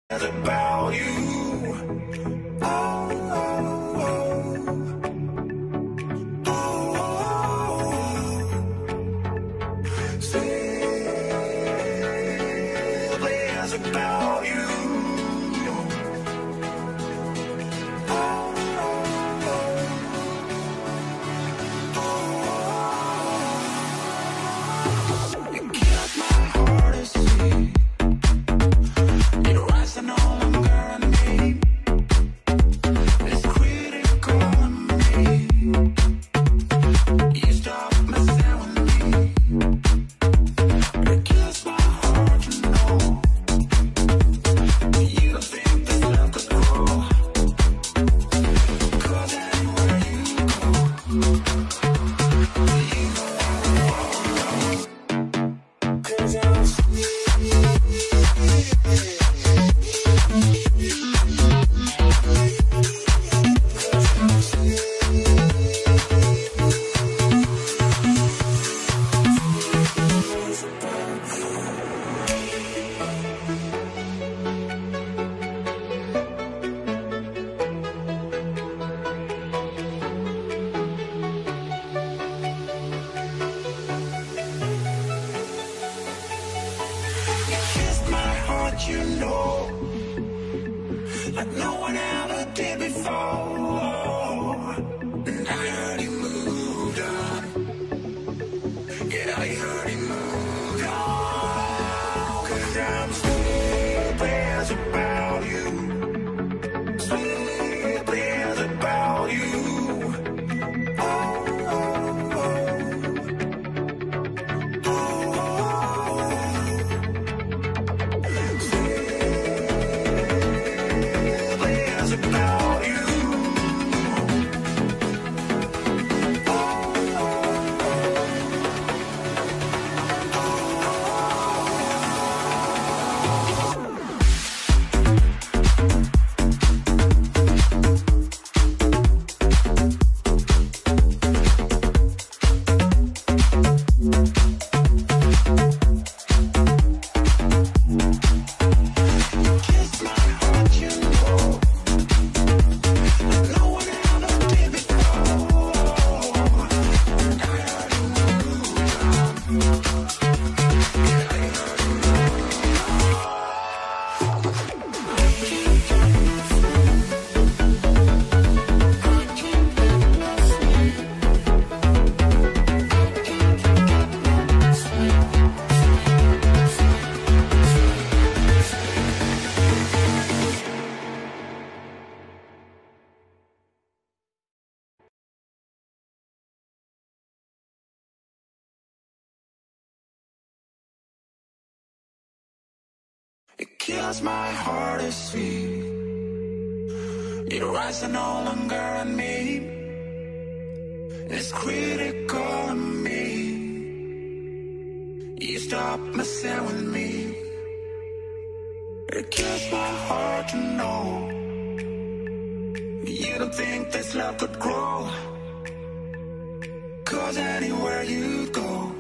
About you. Oh, oh, oh, oh, oh. Simply as about you. You know, like no one ever did before. And I heard he moved on. Yeah, I heard he moved on. 'Cause I'm sleepless about you. Sleepless about you. It kills my heart to see your eyes are no longer on me. It's critical of me. You stop messing with me. It kills my heart to know you don't think this love could grow. 'Cause anywhere you go,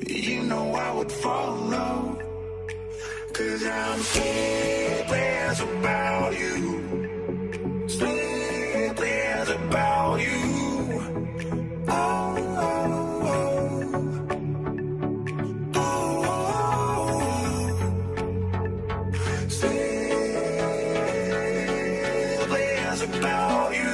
you know I would follow. 'Cause I'm sleepless about you. Sleepless about you. Oh, oh, oh. Oh, oh. Sleepless about you.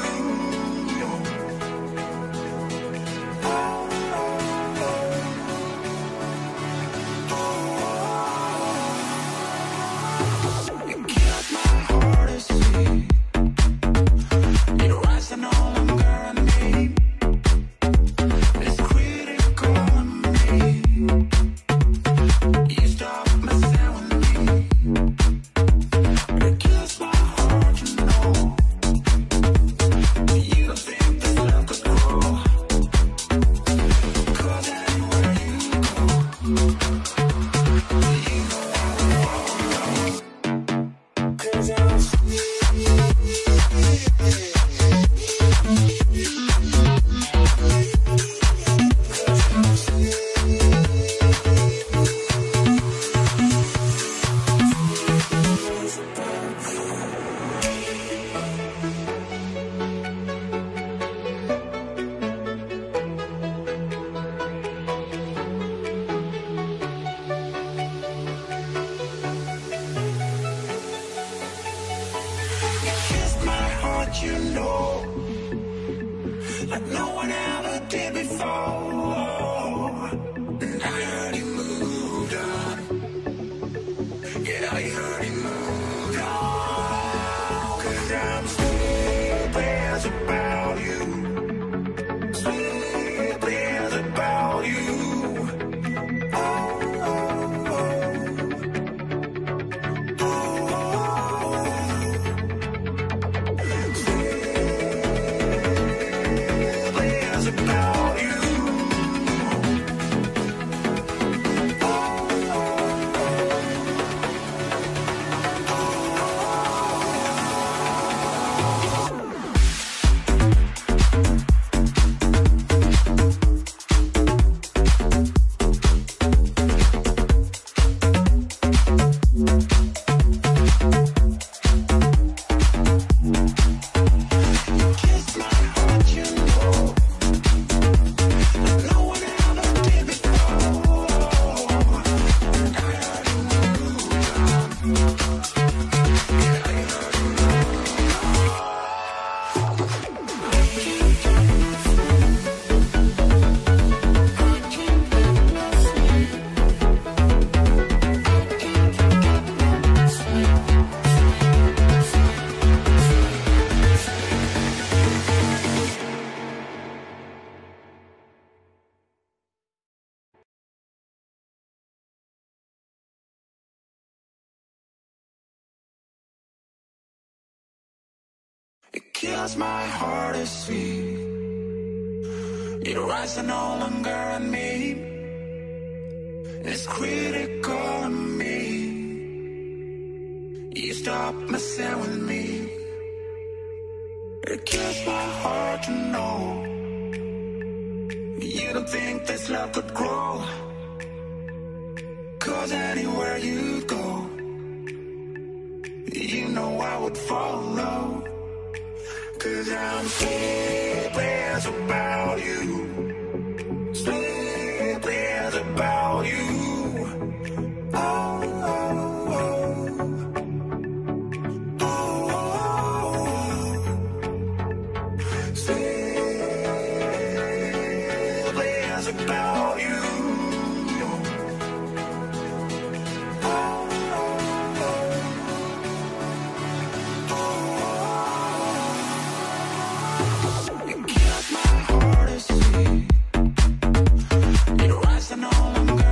like no one ever did before. And I heard he moved on. Yeah, I heard he moved on. 'Cause I'm sleepless about you. Sleepless about you. It kills my heart to see your eyes are no longer on me. It's critical of me. You stop messing with me. It kills my heart to know you don't think this love could grow. 'Cause anywhere you go, you know I would follow. 'Cause I'm sleepless about you. Sleepless about you. Oh, oh, oh. Oh, sleepless about you. It kills my heart to see your eyes are no longer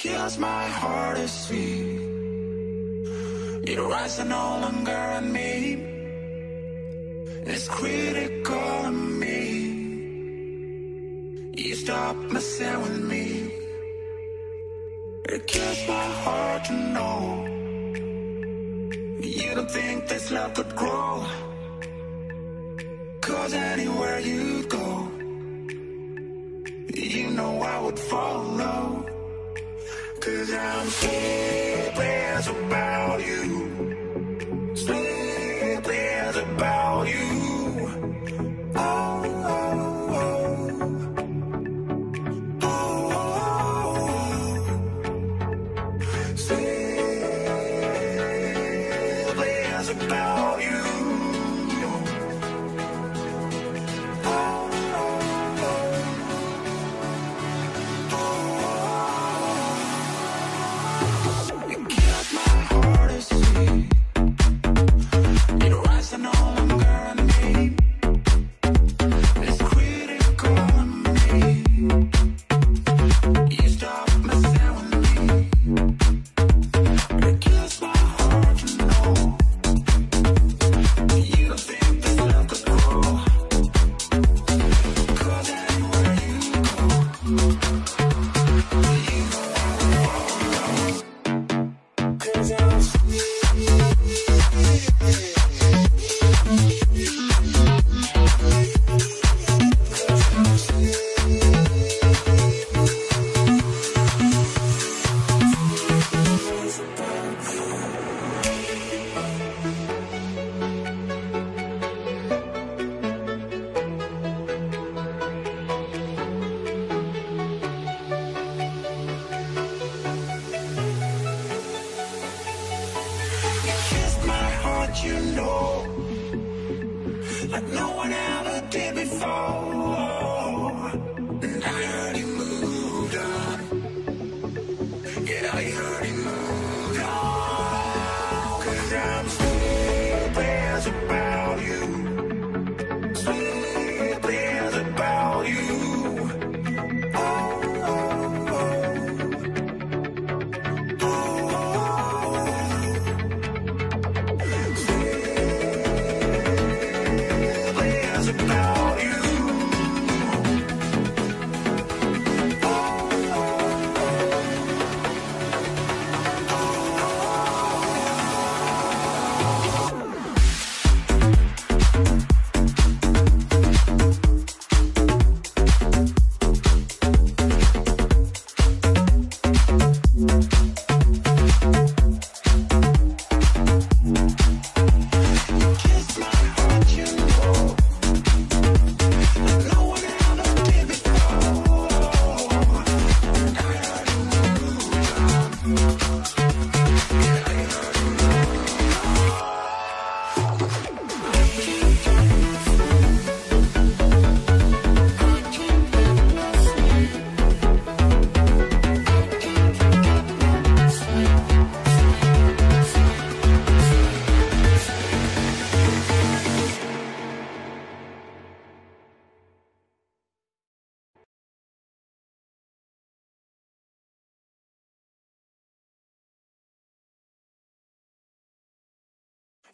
kills my heart to see it rising no longer on me. It's critical of me. You stop messing with me. It kills my heart to know you don't think this love could grow. 'Cause anywhere you go, you know I would follow. 'Cause I'm sleepless about you. Sleepless about you. Oh, oh, oh. Oh, sleepless about you. You know, like no one ever did before. And I heard he moved on. Yeah, I heard he moved on. 'Cause I'm sleepless about you. Sleepless about you. Oh, oh, oh.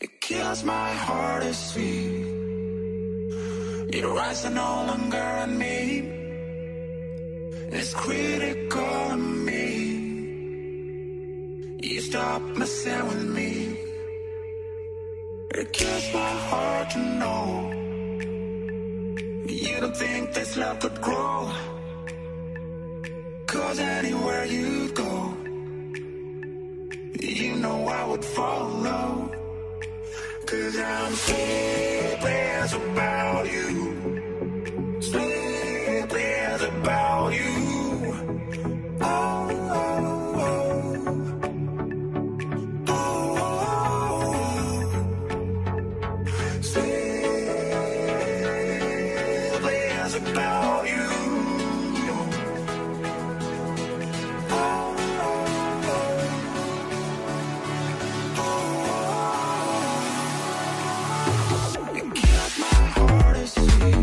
It kills my heart to see it rising no longer on me. It's critical of me. You stop messing with me. It kills my heart to know you don't think this love could grow. 'Cause anywhere you go, you know I would follow. 'Cause I'm sleepless about you. Sleepless about you. Oh, oh, oh. Oh, sleepless about you. See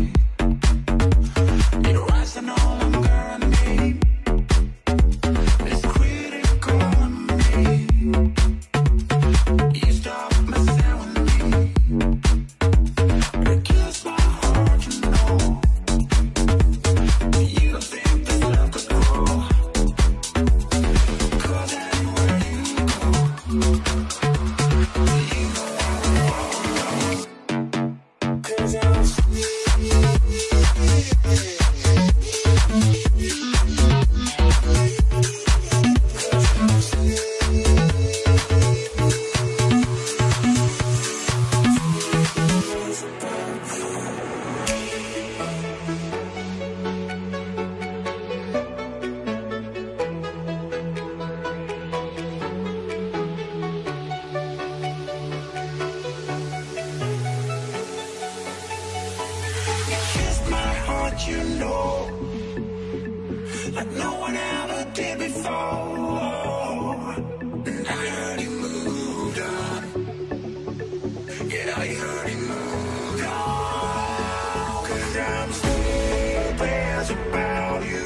you know, like no one ever did before. And I heard he moved on. Yeah, I heard he moved on. 'Cause I'm sleepless about you.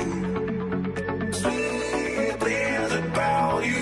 Sleepless about you.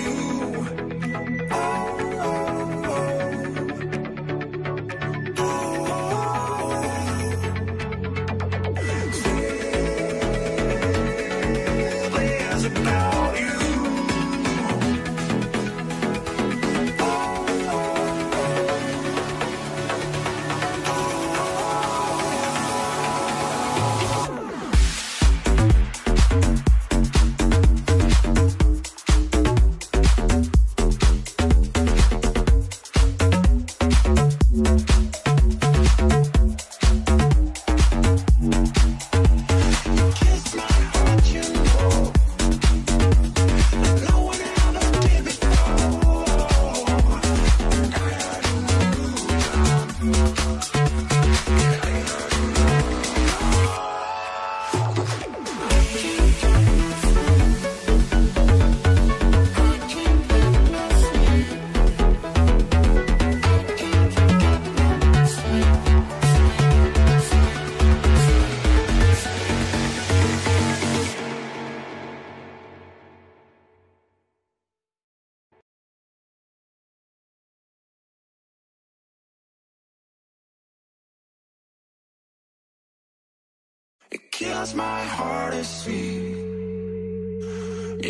It kills my heart to see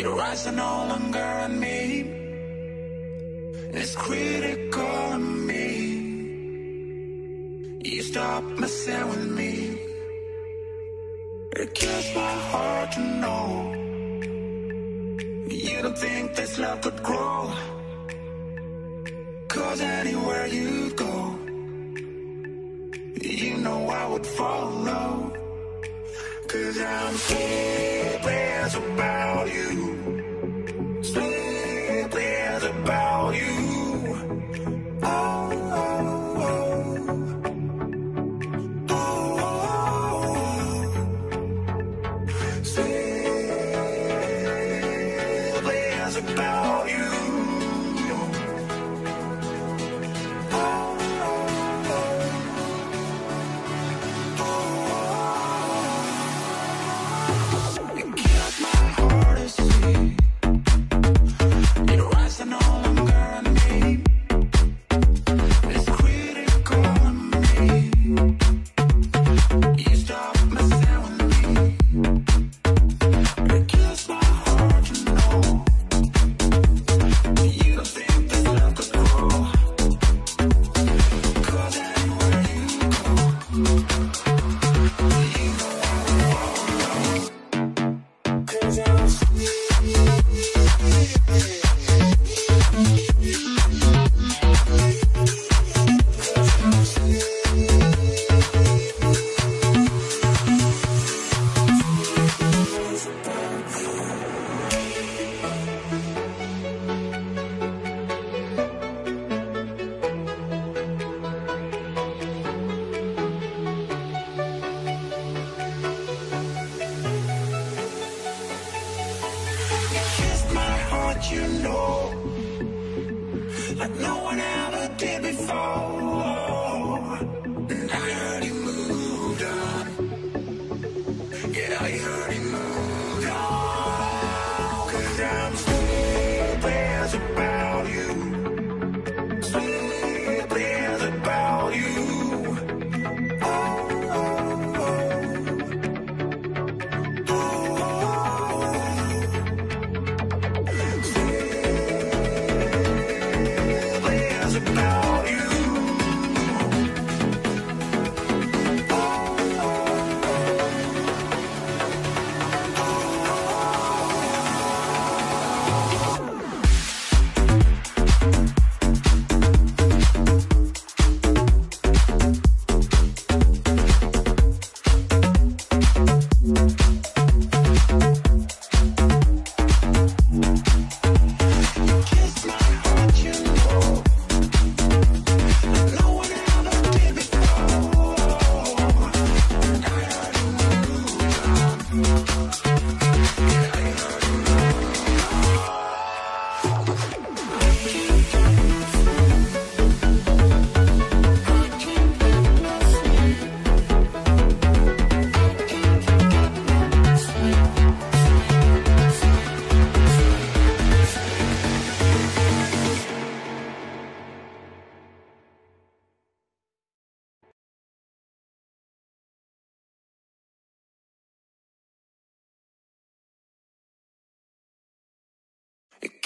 your eyes are no longer on me. It's critical of me. You stop messing with me. It kills my heart to know you don't think this love could grow. 'Cause anywhere you go, you know I would follow. 'Cause I'm sleepless about you. Sleepless about you. Oh, oh, oh. Oh, sleepless about you. It kills my heart to see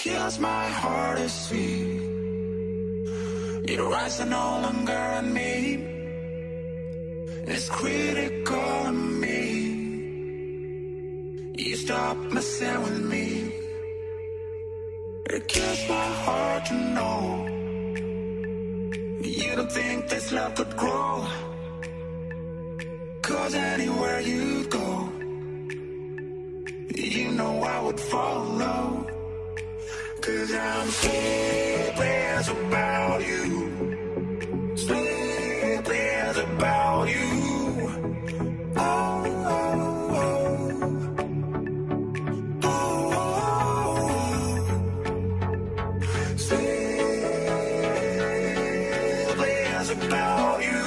kills my heart to see it rising no longer on me. It's critical of me. You stop messing with me. It kills my heart to know you don't think this love could grow. 'Cause anywhere you go, you know I would follow. 'Cause I'm sleepless about you. Sleepless about you. Oh, oh, oh. Oh, sleepless about you.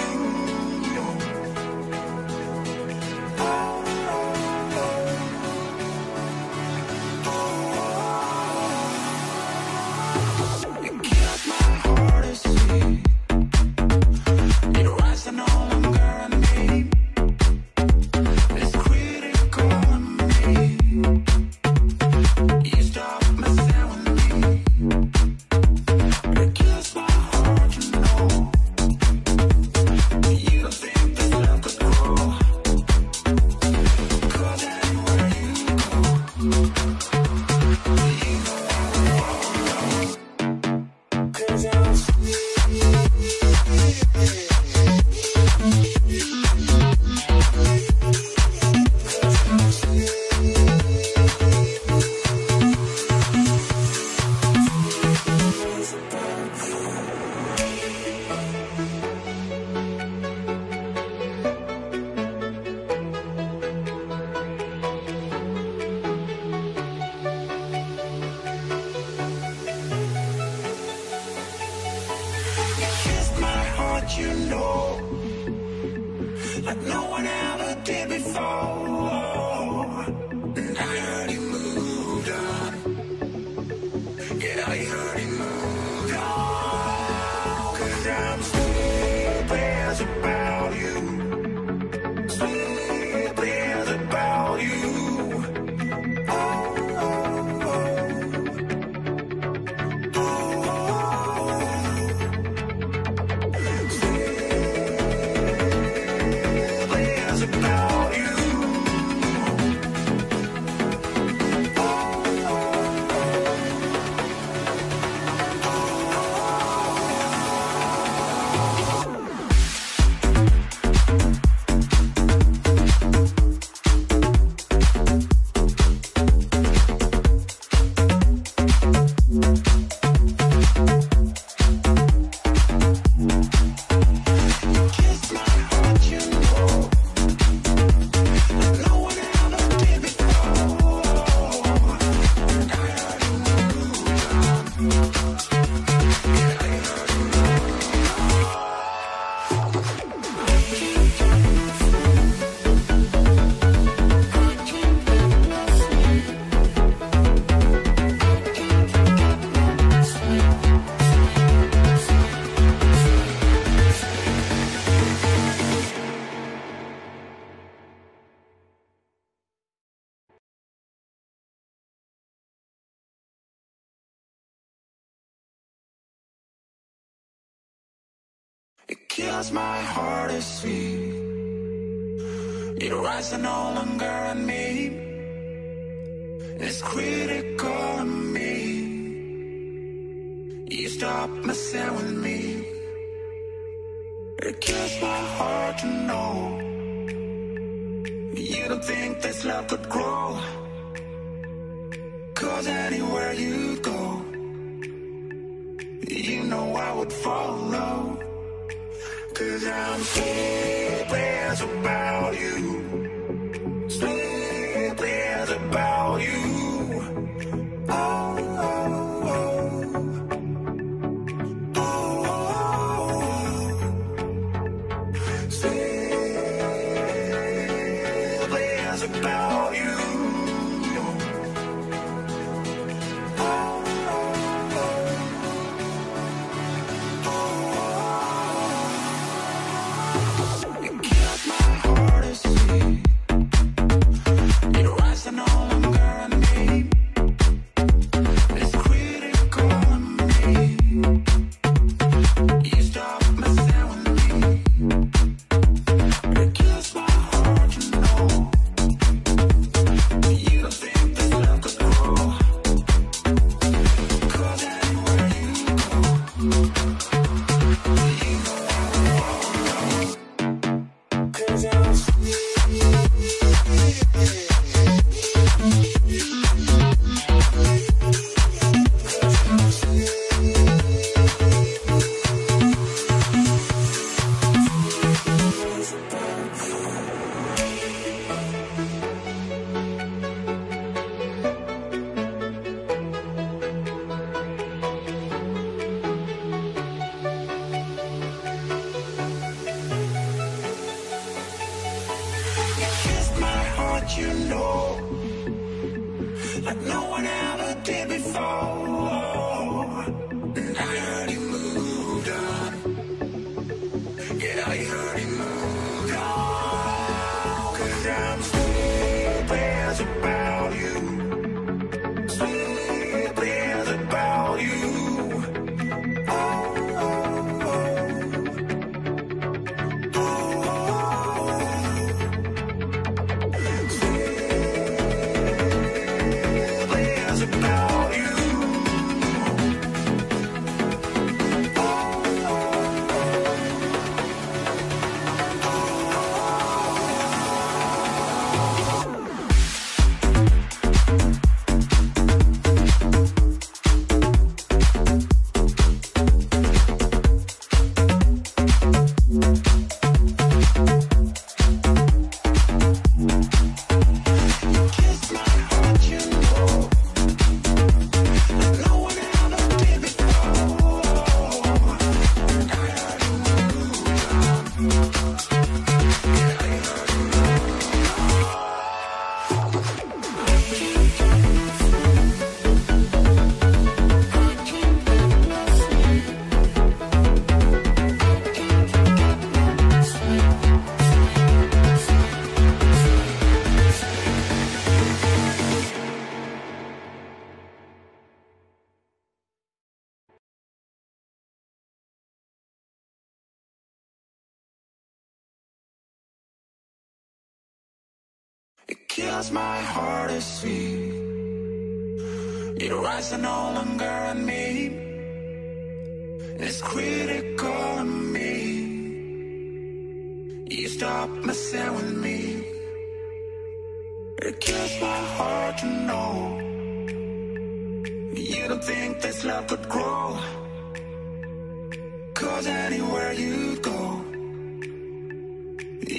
You know, like no one ever did before. And I heard you moved on. Yeah, I heard you moved on. 'Cause I'm sleepless about you. Sleepless about you. Oh, oh, oh. It kills my heart to see it rising no longer on me. It's critical of me. You stop messing with me. It kills my heart to know you don't think this love could grow. 'Cause anywhere you go, you know I would follow. 'Cause I'm sleepless about you. Sleepless about you. Oh, oh, oh. Oh, sleepless about you. It's what you know, like no one ever did before. And I heard you moved on. Yeah, I heard you moved on. 'Cause I'm sleepless about you. Sleepless about you. It kills my heart to see your eyes are no longer on me. It's critical of me. You stop messing with me. It kills my heart to know you don't think this love could grow. 'Cause anywhere you go,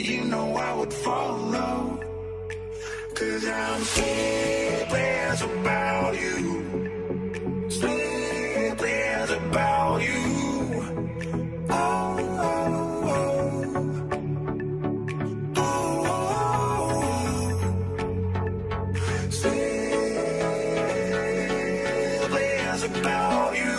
you know I would follow. 'Cause I'm sleepless about you. Sleepless about you. Oh, oh, oh. Oh, sleepless about you.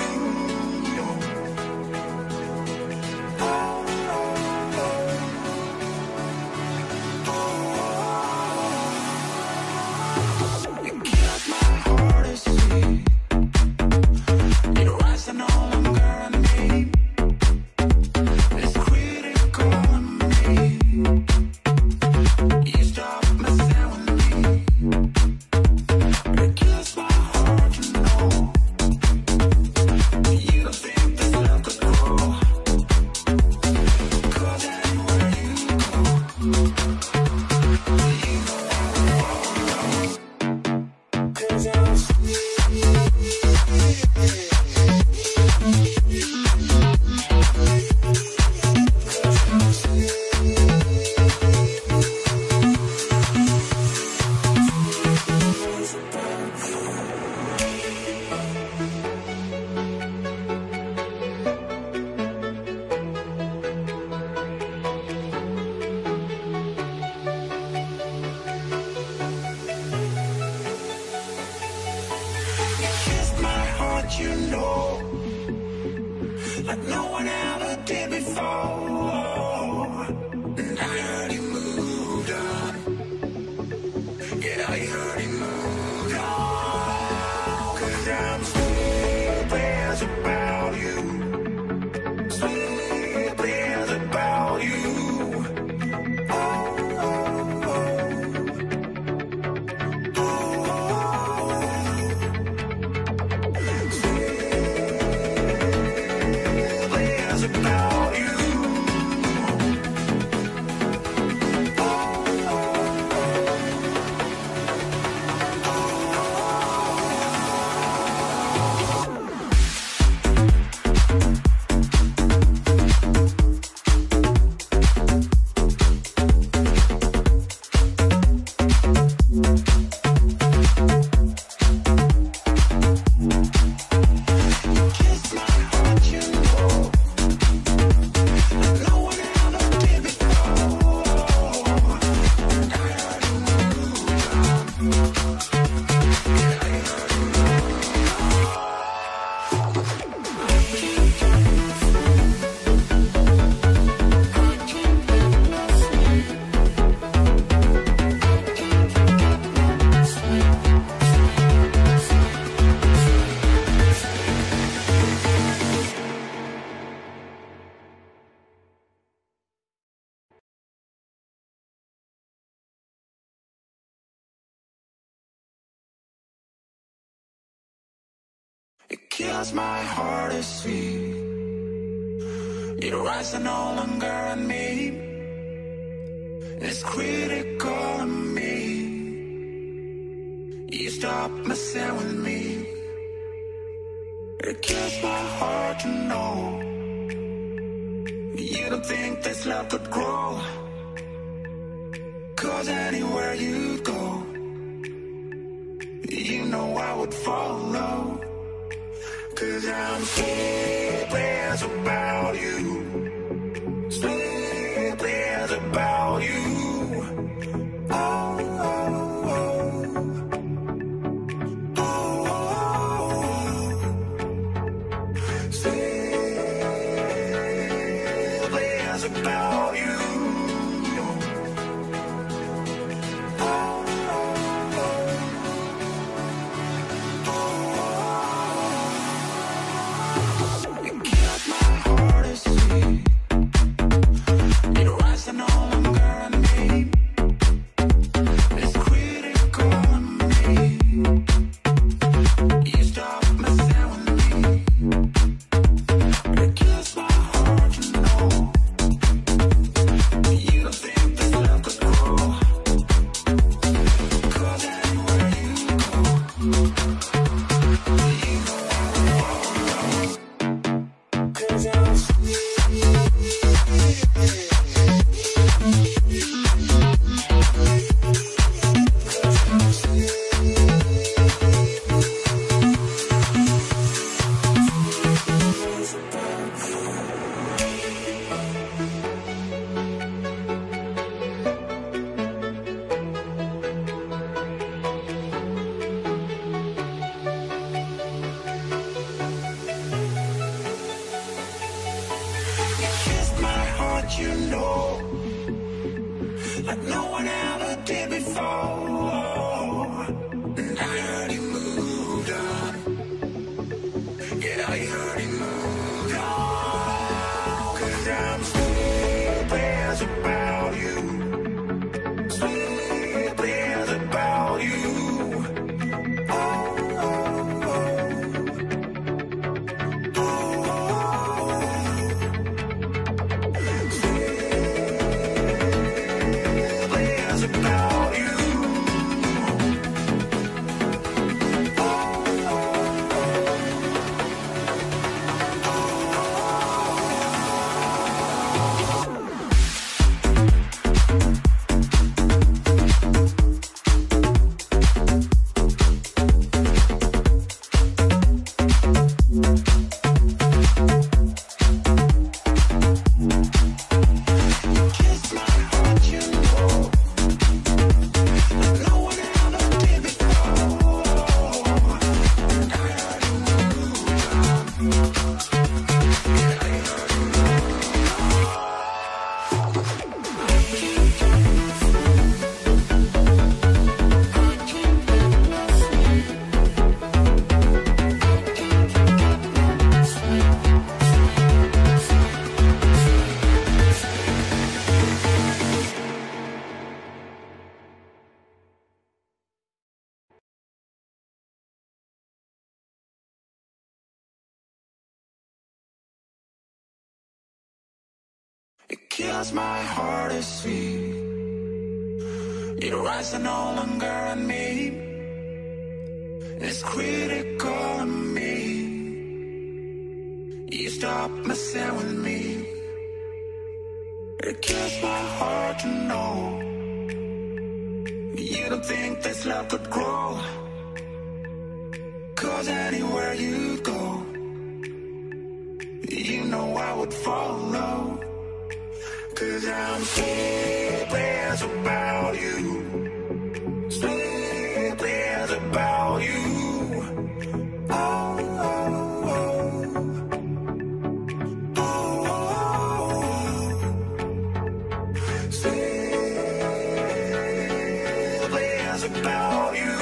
kills my heart to see it rising no longer on me. It's critical of me. You stop messing with me. It kills my heart to know you don't think this love could grow. 'Cause anywhere you go, you know I would follow. 'Cause I'm sleepless about you. Sleepless about you. Oh, oh, oh. Oh, sleepless about you. You know, like no one ever did before. And I heard he moved on. Yeah, I heard he moved on. 'Cause I'm sleepless about you. Sleepless about you. Oh, oh, oh. It kills my heart to see it rising no longer on me. It's critical of me. You stop messing with me. It kills my heart to know you don't think this love could grow. 'Cause anywhere you go, you know I would follow. 'Cause I'm sleepless about you. Sleepless about you. Oh, oh, oh. Oh, sleepless about you.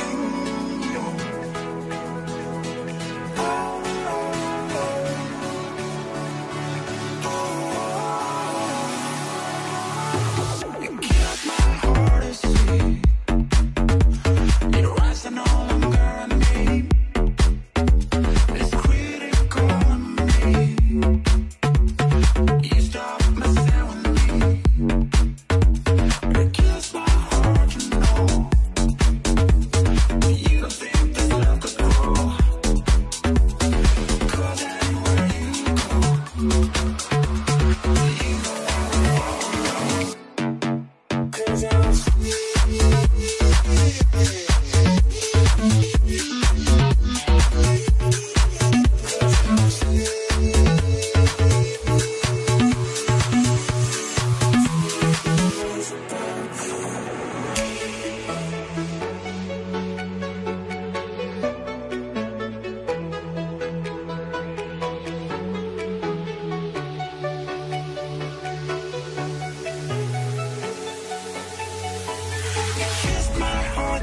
It's queer.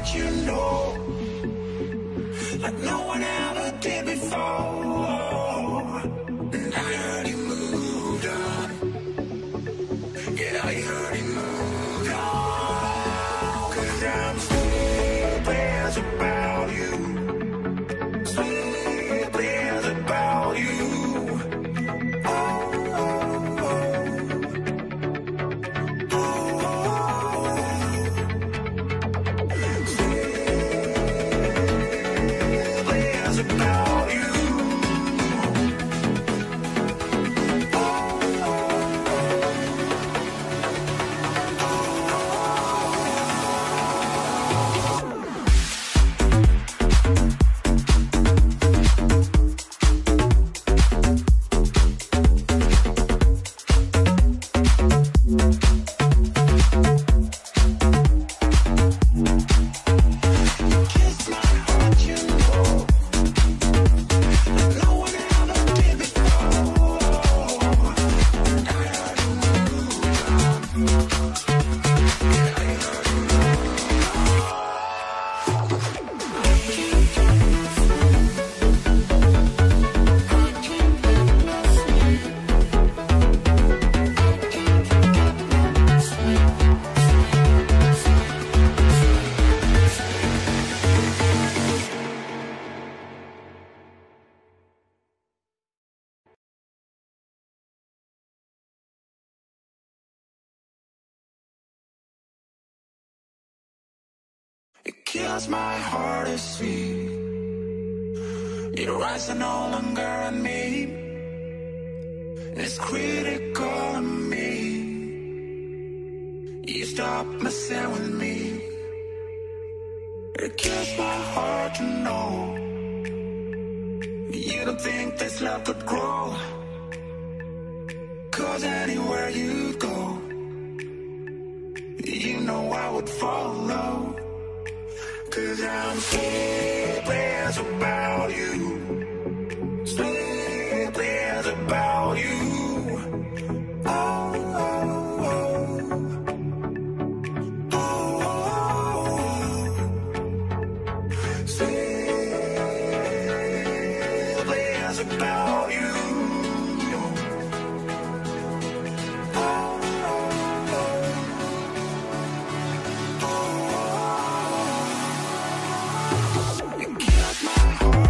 heart, you know, like no one ever did before. And I heard he moved on. Yeah, I heard he moved on. 'Cause I'm sleepless about you. Sleepless about you. It kills my heart to see your eyes are no longer on me. It's critical of me. You stop messing with me. It kills my heart to know you don't think this love could grow. 'Cause anywhere you go, you know I would follow. 'Cause I'm sleepless about you. Sleepless about you. Oh, oh, oh. Oh, sleepless about you. It kills my heart.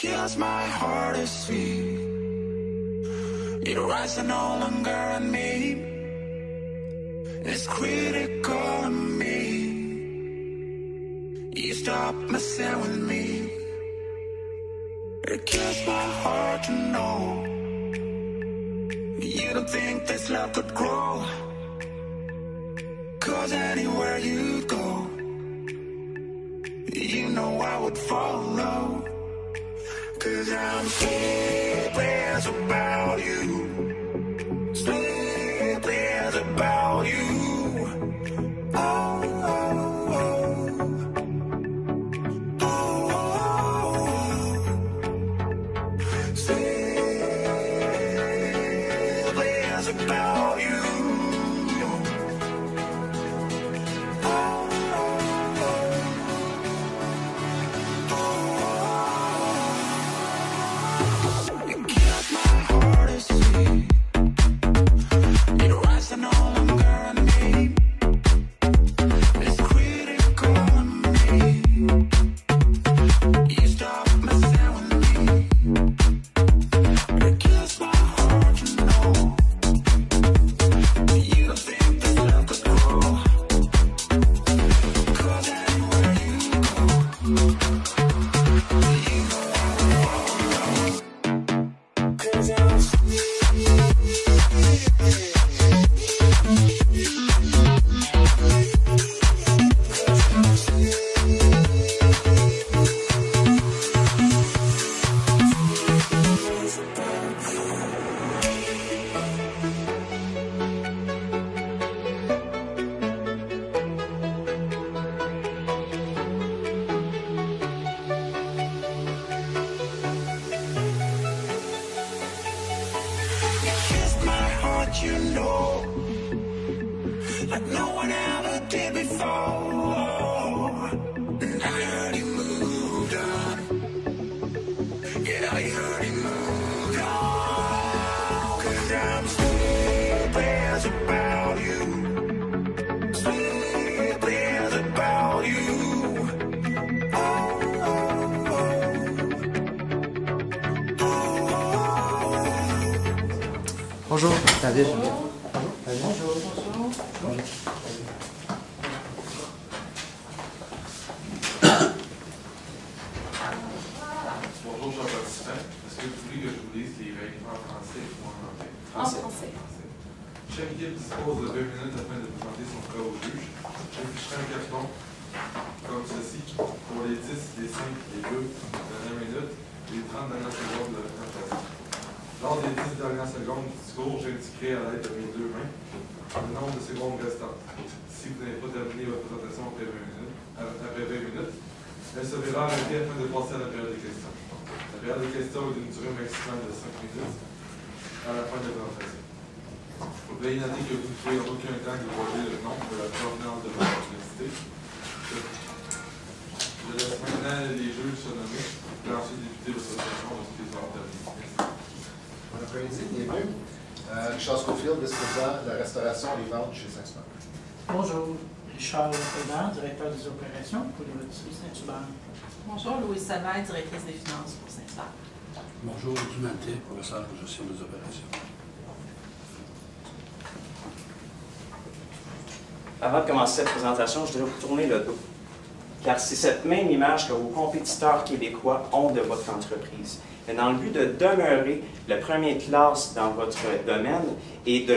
kills my heart to see. It rides no longer on me. It's critical of me. You stop messing with me. It kills my heart to know you don't think this love could grow. 'Cause anywhere you go, you know I would follow. 'Cause I'm sleepless about you. Sleepless about you. Oh, oh, oh. Oh, oh. Sleepless about you. You know, like no one ever did before. And I heard you moved on. Yeah, I heard you moved on. 'Cause I'm sleepless about you. Sleepless about you. Oh, oh, oh. Oh, oh. Bonjour, David. Bonjour. Bonjour. Bonjour, chers participants. Est-ce que vous voulez que je vous lise les règles en français ou en anglais? En français. Chaque équipe dispose de 2 minutes afin de présenter son cas au juge. J'afficherai un carton comme ceci pour les 10, les 5, les 2 dernières minutes et les 30 dernières secondes de la présentation. Lors des 10 dernières secondes du discours, j'indiquerai à l'aide de mes 2 mains le nombre de secondes restantes. Si vous n'avez pas terminé votre présentation après 20 minutes, elle se verra arrêtée afin de passer à la période de questions. La période de questions est d'une durée maximale de 5 minutes à la fin de la présentation. Veuillez noter que vous ne pouvez en aucun temps divulguer le nom de la provenance de votre université. Je laisse maintenant les juges se nommer et ensuite débuter votre présentation lorsqu'ils auront terminé. Merci. Bon après-midi, bienvenue. Richard Schofield, vice-président de la restauration et des ventes chez Saint-Hubert. Bonjour, Richard Lepédard, directeur des opérations pour le rôtisserie Saint-Hubert. Bonjour, Louise Savaille, directrice des finances pour Saint-Hubert. Bonjour, Guy Manté, professeur de gestion des opérations. Avant de commencer cette présentation, je voudrais vous tourner le dos, car c'est cette même image que vos compétiteurs québécois ont de votre entreprise. Et dans le but de demeurer le premier classe dans votre domaine et de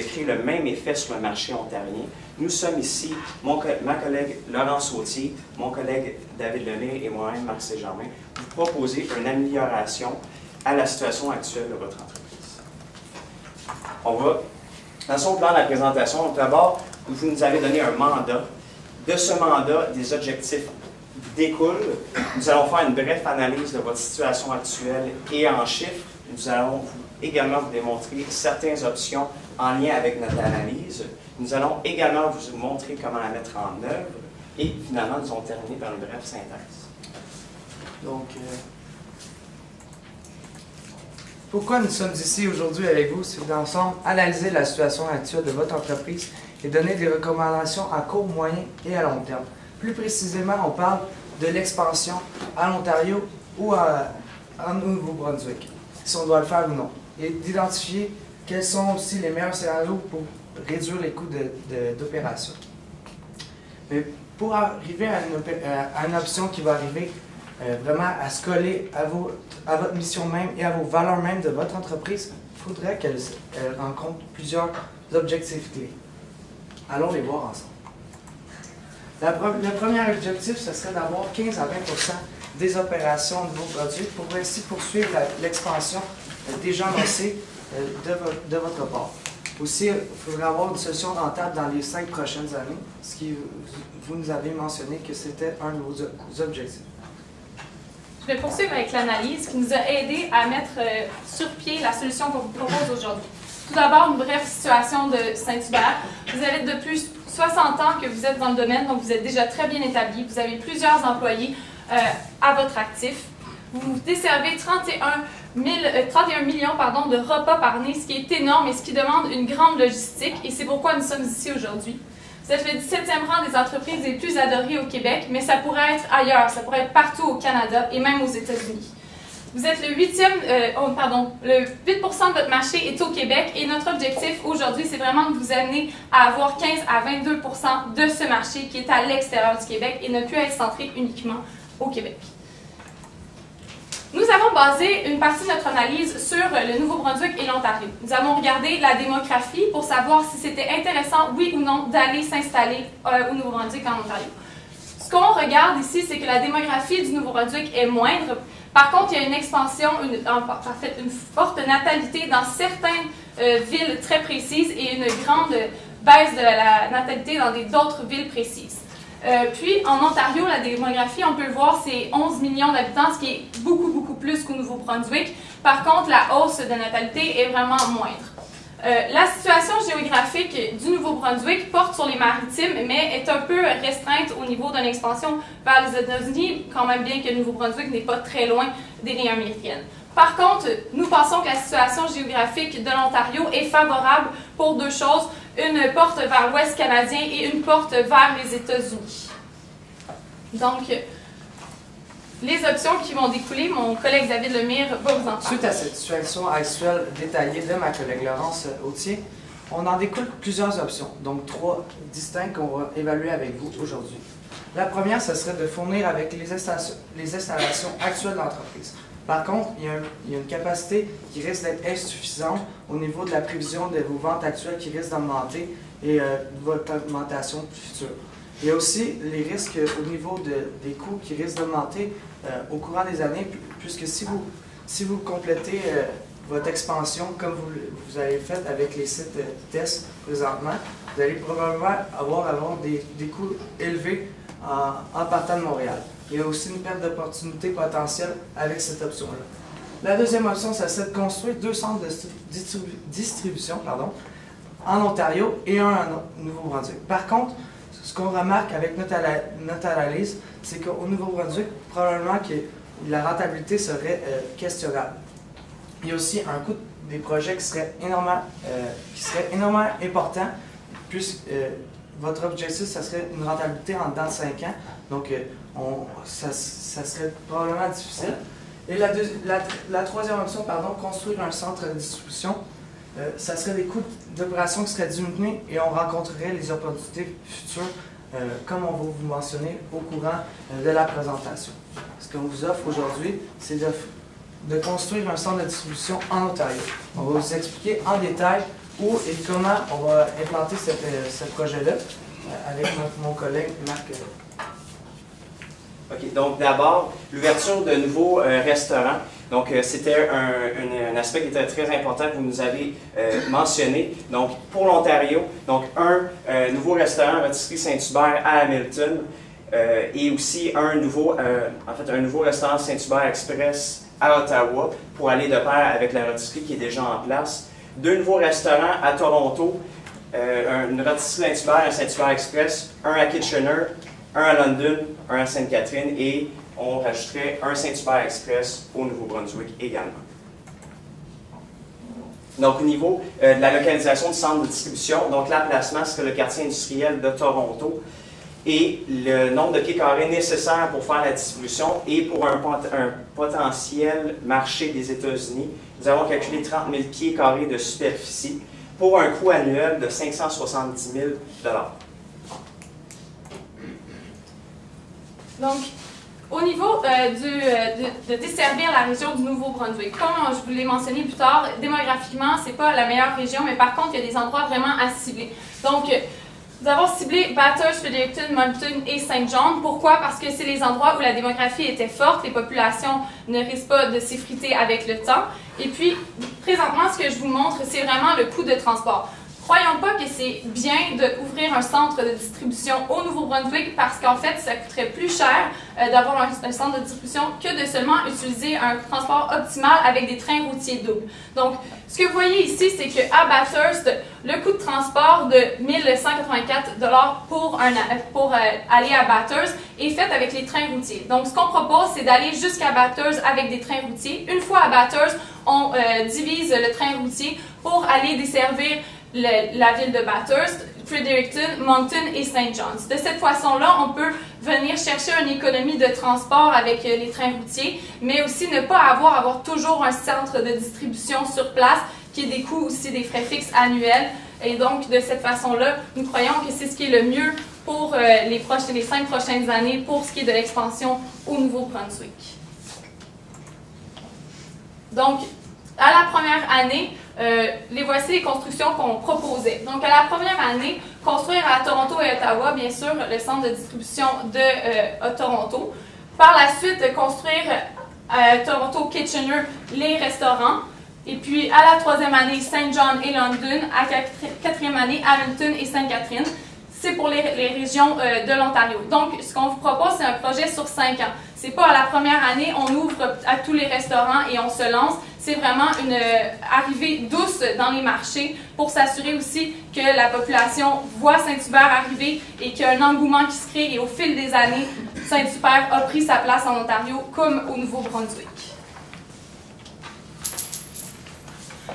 créer le même effet sur le marché ontarien, nous sommes ici, ma collègue Laurence Sautier, mon collègue David Lemay et moi-même, Marc Saint-Germain, vous proposer une amélioration à la situation actuelle de votre entreprise. On va, dans son plan de la présentation, d'abord, vous nous avez donné un mandat. De ce mandat, des objectifs découlent. Nous allons faire une brève analyse de votre situation actuelle et en chiffres. Nous allons également vous démontrer certaines options en lien avec notre analyse. Nous allons également vous montrer comment la mettre en œuvre. Et finalement, nous allons terminer par une brève synthèse. Donc, pourquoi nous sommes ici aujourd'hui avec vous? C'est d'ensemble analyser la situation actuelle de votre entreprise et donner des recommandations à court, moyen et à long terme. Plus précisément, on parle de l'expansion à l'Ontario ou en Nouveau-Brunswick, si on doit le faire ou non. Et d'identifier quels sont aussi les meilleurs scénarios pour réduire les coûts d'opération. Mais pour arriver à une option qui va arriver vraiment à se coller à votre mission même et à vos valeurs mêmes de votre entreprise, il faudrait qu'elle rencontre plusieurs objectifs clés. Allons les voir ensemble. Le premier objectif, ce serait d'avoir 15 à 20 des opérations de vos produits pour ainsi poursuivre l'expansion déjà annoncée de votre part. Aussi, il faudrait avoir une solution rentable dans les 5 prochaines années, ce qui vous nous avez mentionné que c'était un de vos objectifs. Je vais poursuivre avec l'analyse qui nous a aidé à mettre sur pied la solution qu'on vous propose aujourd'hui. Tout d'abord, une brève situation de Saint-Hubert. Vous avez depuis 60 ans que vous êtes dans le domaine, donc vous êtes déjà très bien établi. Vous avez plusieurs employés à votre actif. Vous desservez 31 millions de repas par année, ce qui est énorme et ce qui demande une grande logistique. Et c'est pourquoi nous sommes ici aujourd'hui. Vous êtes le 17e rang des entreprises les plus adorées au Québec, mais ça pourrait être ailleurs, ça pourrait être partout au Canada et même aux États-Unis. Vous êtes le 8e, le 8% de votre marché est au Québec et notre objectif aujourd'hui, c'est vraiment de vous amener à avoir 15 à 22% de ce marché qui est à l'extérieur du Québec et ne plus être centré uniquement au Québec. Nous avons basé une partie de notre analyse sur le Nouveau-Brunswick et l'Ontario. Nous avons regardé la démographie pour savoir si c'était intéressant, oui ou non, d'aller s'installer au Nouveau-Brunswick en Ontario. Ce qu'on regarde ici, c'est que la démographie du Nouveau-Brunswick est moindre. Par contre, il y a une expansion, une forte natalité dans certaines villes très précises et une grande baisse de la natalité dans d'autres villes précises. Puis, en Ontario, la démographie, on peut le voir, c'est 11 millions d'habitants, ce qui est beaucoup, beaucoup plus qu'au Nouveau-Brunswick. Par contre, la hausse de natalité est vraiment moindre. La situation géographique du Nouveau-Brunswick porte sur les maritimes, mais est un peu restreinte au niveau d'une expansion vers les États-Unis, quand même bien que le Nouveau-Brunswick n'est pas très loin des lignes américaines. Par contre, nous pensons que la situation géographique de l'Ontario est favorable pour deux choses, une porte vers l'Ouest canadien et une porte vers les États-Unis. Donc, les options qui vont découler, mon collègue David Lemire va vous en parler. Suite à cette situation actuelle détaillée de ma collègue Laurence Autier, on en découle plusieurs options, donc 3 distinctes qu'on va évaluer avec vous aujourd'hui. La première, ce serait de fournir avec les installations actuelles de l'entreprise. Par contre, il y a une capacité qui risque d'être insuffisante au niveau de la prévision de vos ventes actuelles qui risque d'augmenter et de votre augmentation future. Il y a aussi les risques au niveau des coûts qui risquent d'augmenter au courant des années, puisque si vous complétez votre expansion comme vous avez fait avec les sites tests présentement, vous allez probablement avoir des coûts élevés en partant de Montréal. Il y a aussi une perte d'opportunité potentielle avec cette option-là. La deuxième option, ça serait de construire 2 centres de distribution en Ontario et un en Nouveau-Brunswick. Par contre, ce qu'on remarque avec notre analyse, c'est qu'au Nouveau-Brunswick, probablement que la rentabilité serait questionnable. Il y a aussi un coût des projets qui serait énormément important, puisque votre objectif, ça serait une rentabilité en dedans de 5 ans. Donc, ça serait probablement difficile. Et la troisième option, construire un centre de distribution, ça serait des coûts d'opération qui seraient diminués et on rencontrerait les opportunités futures, comme on va vous mentionner au courant de la présentation. Ce qu'on vous offre aujourd'hui, c'est de construire un centre de distribution en Ontario. On va vous expliquer en détail où et comment on va implanter ce projet-là avec mon collègue Marc. OK, donc d'abord, l'ouverture de nouveaux restaurants. Donc, c'était un aspect qui était très important que vous nous avez mentionné. Donc, pour l'Ontario, donc un nouveau restaurant Rôtisserie Saint-Hubert à Hamilton et aussi un nouveau restaurant Saint-Hubert Express à Ottawa pour aller de pair avec la rôtisserie qui est déjà en place. 2 nouveaux restaurants à Toronto, une rôtisserie Saint-Hubert et un Saint-Hubert Express, un à Kitchener, un à London, un à Sainte-Catherine et on rajouterait un Saint-Hubert Express au Nouveau-Brunswick également. Donc, au niveau de la localisation du centre de distribution, donc l'emplacement serait le quartier industriel de Toronto et le nombre de pieds carrés nécessaires pour faire la distribution et pour un potentiel marché des États-Unis, nous avons calculé 30 000 pieds carrés de superficie pour un coût annuel de 570 000 $. Donc, au niveau de desservir la région du Nouveau-Brunswick, comme je vous l'ai mentionné plus tard, démographiquement, ce n'est pas la meilleure région, mais par contre, il y a des endroits vraiment à cibler. Donc, nous avons ciblé Bathurst, Fredericton, Moncton et Saint John. Pourquoi? Parce que c'est les endroits où la démographie était forte, les populations ne risquent pas de s'effriter avec le temps. Et puis, présentement, ce que je vous montre, c'est vraiment le coût de transport. Croyons pas que c'est bien d'ouvrir un centre de distribution au Nouveau-Brunswick parce qu'en fait, ça coûterait plus cher d'avoir un centre de distribution que de seulement utiliser un transport optimal avec des trains routiers doubles. Donc, ce que vous voyez ici, c'est qu'à Bathurst, le coût de transport de 1 184 $ pour aller à Bathurst est fait avec les trains routiers. Donc, ce qu'on propose, c'est d'aller jusqu'à Bathurst avec des trains routiers. Une fois à Bathurst, on divise le train routier pour aller desservir la ville de Bathurst, Fredericton, Moncton et St. John's. De cette façon-là, on peut venir chercher une économie de transport avec les trains routiers, mais aussi ne pas avoir toujours un centre de distribution sur place qui ait des coûts aussi des frais fixes annuels. Et donc, de cette façon-là, nous croyons que c'est ce qui est le mieux pour les 5 prochaines années pour ce qui est de l'expansion au Nouveau-Brunswick. Donc, à la première année, voici les constructions qu'on proposait. Donc, à la première année, construire à Toronto et Ottawa, bien sûr, le centre de distribution de Toronto. Par la suite, construire à Toronto, Kitchener, les restaurants. Et puis, à la troisième année, Saint John et London. À la quatrième année, Hamilton et Sainte-Catherine. C'est pour les régions de l'Ontario. Donc, ce qu'on vous propose, c'est un projet sur 5 ans. C'est pas à la première année, on ouvre à tous les restaurants et on se lance. C'est vraiment une arrivée douce dans les marchés pour s'assurer aussi que la population voit Saint-Hubert arriver et qu'il y a un engouement qui se crée. Et au fil des années, Saint-Hubert a pris sa place en Ontario comme au Nouveau-Brunswick.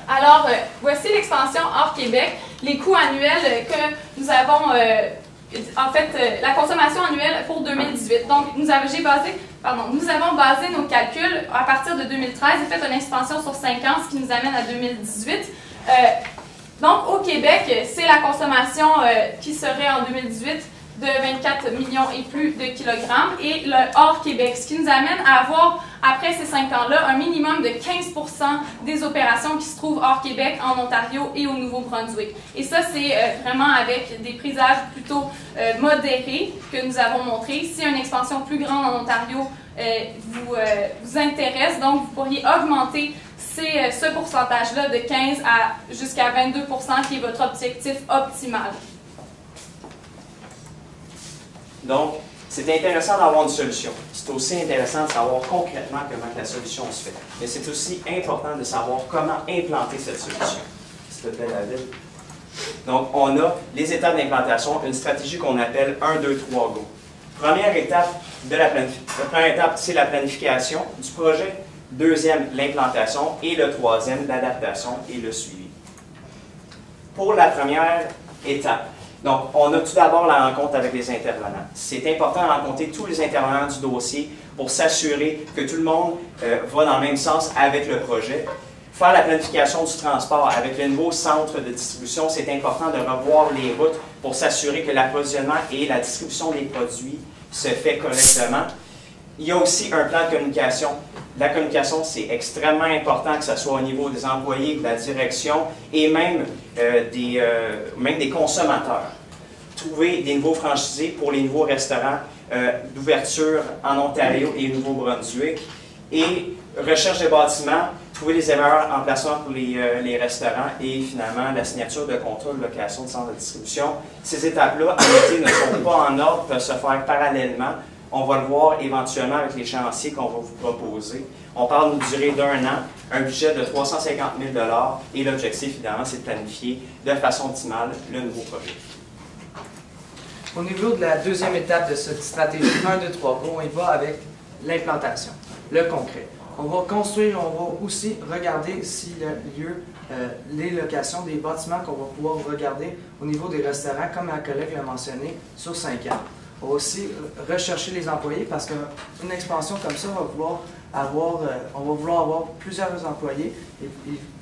Alors, voici l'expansion hors Québec. Les coûts annuels que nous avons, la consommation annuelle pour 2018. Donc, nous avons basé nos calculs à partir de 2013 et fait une expansion sur 5 ans, ce qui nous amène à 2018. Donc, au Québec, c'est la consommation qui serait en 2018 de 24 millions et plus de kilogrammes, et le hors Québec, ce qui nous amène à avoir, après ces 5 ans-là, un minimum de 15% des opérations qui se trouvent hors Québec, en Ontario et au Nouveau-Brunswick. Et ça, c'est vraiment avec des présages plutôt modérés que nous avons montrés. Si une expansion plus grande en Ontario vous intéresse, donc vous pourriez augmenter ce pourcentage-là de 15 à jusqu'à 22%, qui est votre objectif optimal. Donc, c'est intéressant d'avoir une solution. C'est aussi intéressant de savoir concrètement comment la solution se fait. Mais c'est aussi important de savoir comment implanter cette solution. S'il te plaît, David. Donc, on a les étapes d'implantation, une stratégie qu'on appelle 1, 2, 3, go. Première étape, c'est la planification du projet. Deuxième, l'implantation. Et le troisième, l'adaptation et le suivi. Pour la première étape, donc, on a tout d'abord la rencontre avec les intervenants. C'est important de rencontrer tous les intervenants du dossier pour s'assurer que tout le monde va dans le même sens avec le projet. Faire la planification du transport avec le nouveau centre de distribution, c'est important de revoir les routes pour s'assurer que l'approvisionnement et la distribution des produits se fait correctement. Il y a aussi un plan de communication. La communication, c'est extrêmement important, que ce soit au niveau des employés, de la direction et même des consommateurs. Trouver des nouveaux franchisés pour les nouveaux restaurants d'ouverture en Ontario et au Nouveau-Brunswick. Et recherche de bâtiments, trouver les erreurs en placement pour les restaurants et finalement la signature de contrat de location de centre de distribution. Ces étapes-là, en réalité, ne sont pas en ordre, peuvent se faire parallèlement. On va le voir éventuellement avec les chantiers qu'on va vous proposer. On parle d'une durée d'1 an, un budget de 350 000 $ et l'objectif, évidemment, c'est de planifier de façon optimale le nouveau projet. Au niveau de la deuxième étape de cette stratégie 1, 2, 3, go, on y va avec l'implantation, le concret. On va construire, on va aussi regarder s'il y a lieu, les locations des bâtiments qu'on va pouvoir regarder au niveau des restaurants, comme ma collègue l'a mentionné, sur 5 ans. On va aussi rechercher les employés parce qu'une expansion comme ça va vouloir avoir plusieurs employés et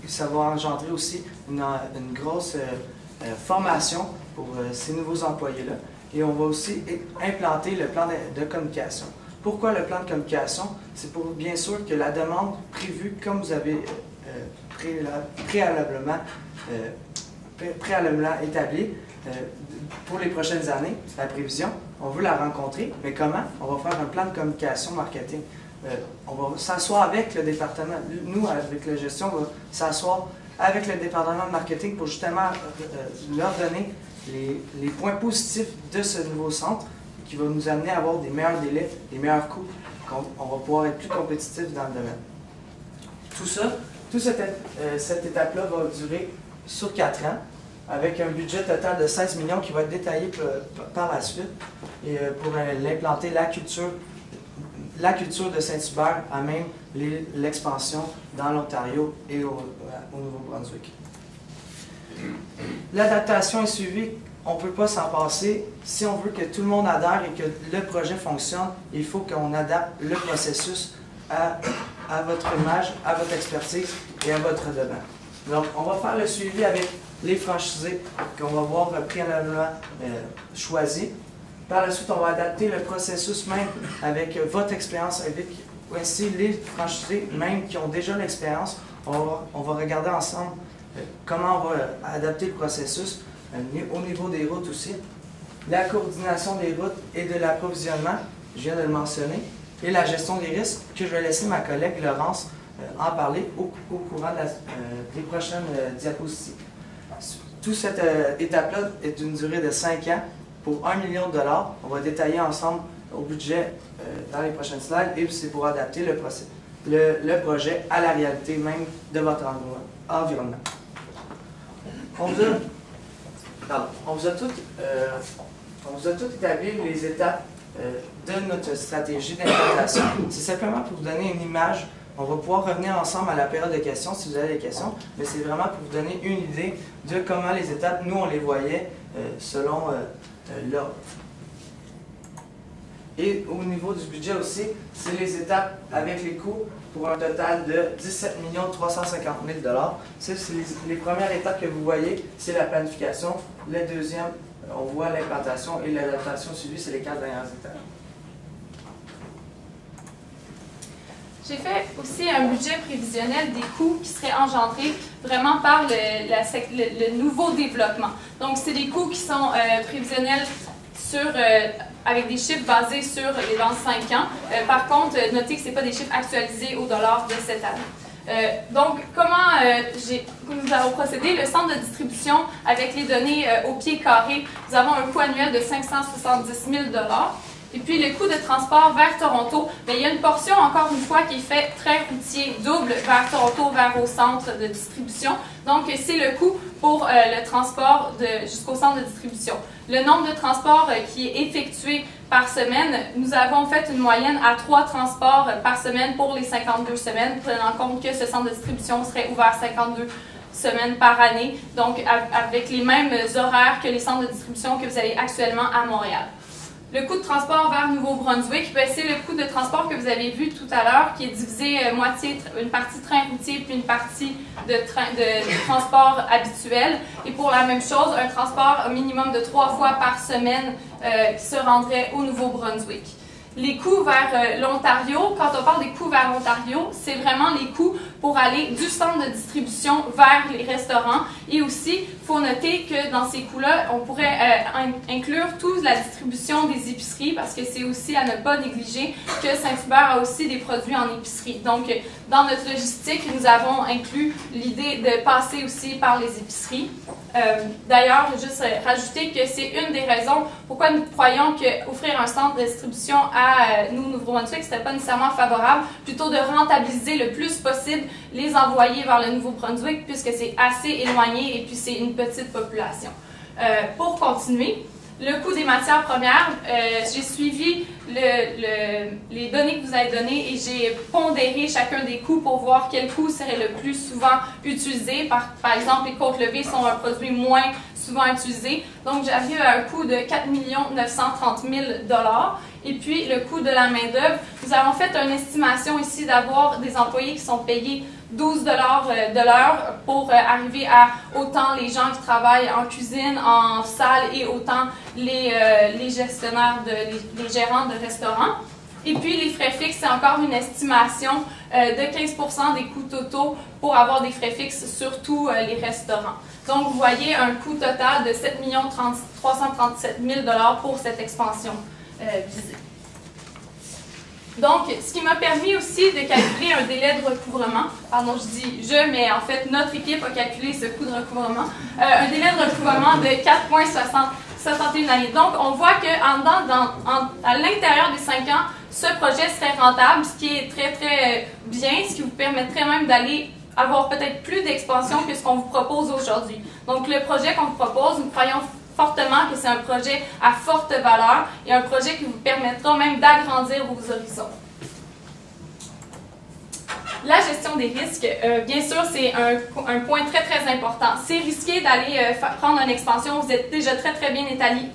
ça va engendrer aussi une grosse formation pour ces nouveaux employés-là. Et on va aussi implanter le plan de communication. Pourquoi le plan de communication? C'est pour bien sûr que la demande prévue, comme vous avez préalablement établie pour les prochaines années, la prévision, on veut la rencontrer, mais comment? On va faire un plan de communication marketing. On va s'asseoir avec le département, nous, avec la gestion, on va s'asseoir avec le département de marketing pour justement leur donner les points positifs de ce nouveau centre qui va nous amener à avoir des meilleurs délais, des meilleurs coûts. On va pouvoir être plus compétitif dans le domaine. Toute cette étape-là va durer sur 4 ans avec un budget total de 16 millions qui va être détaillé par la suite et pour l'implanter la culture de Saint-Hubert à même l'expansion dans l'Ontario et au Nouveau-Brunswick. L'adaptation est suivie, on ne peut pas s'en passer. Si on veut que tout le monde adhère et que le projet fonctionne, il faut qu'on adapte le processus à votre image, à votre expertise et à votre demande. Donc, on va faire le suivi avec les franchisés qu'on va voir préalablement choisis. Par la suite, on va adapter le processus même avec votre expérience, avec aussi les franchisés même qui ont déjà l'expérience. On va regarder ensemble comment on va adapter le processus au niveau des routes aussi. La coordination des routes et de l'approvisionnement, je viens de le mentionner, et la gestion des risques, que je vais laisser ma collègue Laurence en parler au courant des prochaines diapositives. Toute cette étape-là est d'une durée de 5 ans pour 1 million de dollars. On va détailler ensemble au budget dans les prochaines slides et c'est pour adapter le projet à la réalité même de votre environnement. On vous a tout établi les étapes de notre stratégie d'implantation. C'est simplement pour vous donner une image. On va pouvoir revenir ensemble à la période de questions si vous avez des questions, mais c'est vraiment pour vous donner une idée de comment les étapes, nous, on les voyait selon l'ordre. Et au niveau du budget aussi, c'est les étapes avec les coûts pour un total de 17 350 000 $. C'est les premières étapes que vous voyez, c'est la planification. La deuxième, on voit l'implantation et l'adaptation suivie, c'est les 4 dernières étapes. J'ai fait aussi un budget prévisionnel des coûts qui seraient engendrés vraiment par le nouveau développement. Donc, c'est des coûts qui sont prévisionnels avec des chiffres basés sur les dans 5 ans. Par contre, notez que ce n'est pas des chiffres actualisés au dollar de cette année. Donc, comment nous avons procédé? Le centre de distribution, avec les données au pied carré, nous avons un coût annuel de 570 000 $. Et puis, le coût de transport vers Toronto, bien, il y a une portion, encore une fois, qui est fait très routier, double vers Toronto, vers au centre de distribution. Donc, c'est le coût pour le transport jusqu'au centre de distribution. Le nombre de transports qui est effectué par semaine, nous avons fait une moyenne à 3 transports par semaine pour les 52 semaines, prenant en compte que ce centre de distribution serait ouvert 52 semaines par année, donc avec les mêmes horaires que les centres de distribution que vous avez actuellement à Montréal. Le coût de transport vers Nouveau-Brunswick, c'est le coût de transport que vous avez vu tout à l'heure, qui est divisé moitié, une partie train routier puis une partie de transport habituel. Et pour la même chose, un transport au minimum de 3 fois par semaine qui se rendrait au Nouveau-Brunswick. Les coûts vers l'Ontario, quand on parle des coûts vers l'Ontario, c'est vraiment les coûts pour aller du centre de distribution vers les restaurants. Et aussi, il faut noter que dans ces coûts-là, on pourrait inclure toute la distribution des épiceries parce que c'est aussi à ne pas négliger que Saint-Hubert a aussi des produits en épicerie. Donc, dans notre logistique, nous avons inclus l'idée de passer aussi par les épiceries. D'ailleurs, je vais juste rajouter que c'est une des raisons pourquoi nous croyons qu'offrir un centre de distribution à Nouveau-Brunswick, ce n'était pas nécessairement favorable, plutôt de rentabiliser le plus possible les envoyer vers le Nouveau-Brunswick puisque c'est assez éloigné et puis c'est une petite population. Pour continuer, le coût des matières premières, j'ai suivi les données que vous avez données et j'ai pondéré chacun des coûts pour voir quel coût serait le plus souvent utilisé. Par exemple, les côtes levées sont un produit moins souvent utilisés. Donc, j'arrive à un coût de 4 930 000 $. Et puis, le coût de la main-d'œuvre, nous avons fait une estimation ici d'avoir des employés qui sont payés 12 $ de l'heure pour arriver à autant les gens qui travaillent en cuisine, en salle et autant les gestionnaires, les gérants de restaurants. Et puis les frais fixes, c'est encore une estimation de 15 % des coûts totaux pour avoir des frais fixes sur tous les restaurants. Donc vous voyez un coût total de 7 337 000 $ pour cette expansion visée. Donc, ce qui m'a permis aussi de calculer un délai de recouvrement, pardon, je dis je, mais en fait, notre équipe a calculé ce coût de recouvrement, un délai de recouvrement de 4,61 années. Donc, on voit qu'à l'intérieur des 5 ans, ce projet serait rentable, ce qui est très, très bien, ce qui vous permettrait même d'aller avoir peut-être plus d'expansion que ce qu'on vous propose aujourd'hui. Donc, le projet qu'on vous propose, nous croyons fortement que c'est un projet à forte valeur et un projet qui vous permettra même d'agrandir vos horizons. La gestion des risques, bien sûr, c'est un point très, très important. C'est risqué d'aller prendre une expansion. Vous êtes déjà très, très bien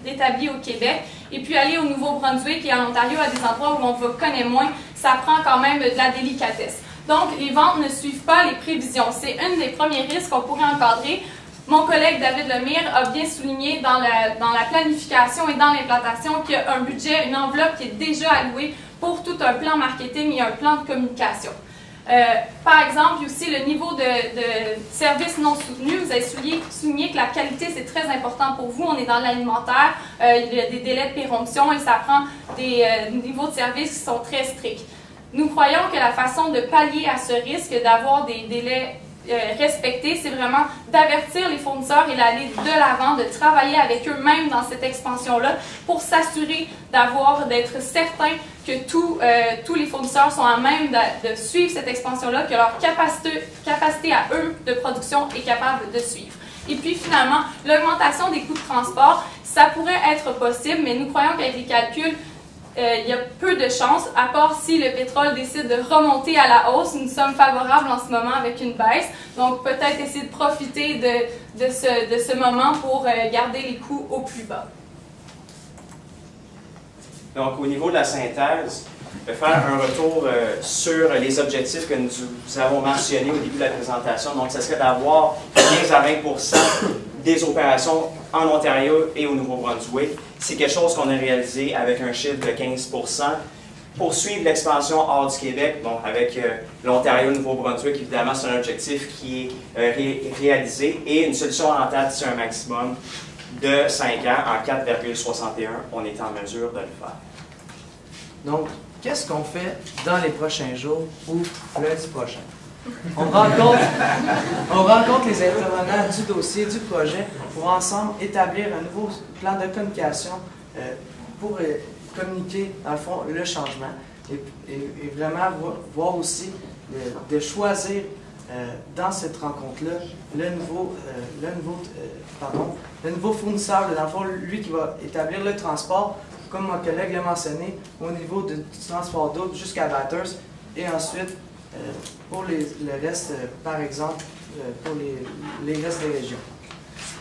établi au Québec. Et puis aller au Nouveau-Brunswick et en Ontario, à des endroits où on vous connaît moins, ça prend quand même de la délicatesse. Donc, les ventes ne suivent pas les prévisions. C'est un des premiers risques qu'on pourrait encadrer. Mon collègue David Lemire a bien souligné dans la planification et dans l'implantation qu'il y a un budget, une enveloppe qui est déjà allouée pour tout un plan marketing et un plan de communication. Par exemple, il y a aussi le niveau de services non soutenus. Vous avez souligné que la qualité, c'est très important pour vous. On est dans l'alimentaire, il y a des délais de péremption et ça prend des niveaux de service qui sont très stricts. Nous croyons que la façon de pallier à ce risque d'avoir des délais respecter, c'est vraiment d'avertir les fournisseurs et d'aller de l'avant, de travailler avec eux-mêmes dans cette expansion-là pour s'assurer d'être certain que tous les fournisseurs sont à même de suivre cette expansion-là, que leur capacité à eux de production est capable de suivre. Et puis finalement, l'augmentation des coûts de transport, ça pourrait être possible, mais nous croyons qu'avec les calculs, il y a peu de chances, à part si le pétrole décide de remonter à la hausse. Nous sommes favorables en ce moment avec une baisse. Donc, peut-être essayer de profiter de ce moment pour garder les coûts au plus bas. Donc, au niveau de la synthèse, je vais faire un retour sur les objectifs que nous avons mentionnés au début de la présentation. Donc, ce serait d'avoir 15 à 20% des opérations en Ontario et au Nouveau-Brunswick. C'est quelque chose qu'on a réalisé avec un chiffre de 15%. Poursuivre l'expansion hors du Québec, donc avec l'Ontario et le Nouveau-Brunswick, évidemment, c'est un objectif qui est réalisé. Et une solution rentable, c'est un maximum de 5 ans. En 4,61, on est en mesure de le faire. Donc, qu'est-ce qu'on fait dans les prochains jours ou lundi prochain? On rencontre les intervenants du dossier, du projet, pour ensemble établir un nouveau plan de communication pour communiquer, dans le fond, le changement et vraiment voir aussi de choisir dans cette rencontre-là le nouveau fournisseur, dans le fond, lui qui va établir le transport, comme mon collègue l'a mentionné, au niveau du transport d'eau jusqu'à Bathurst et ensuite pour le reste, par exemple, pour les restes des régions.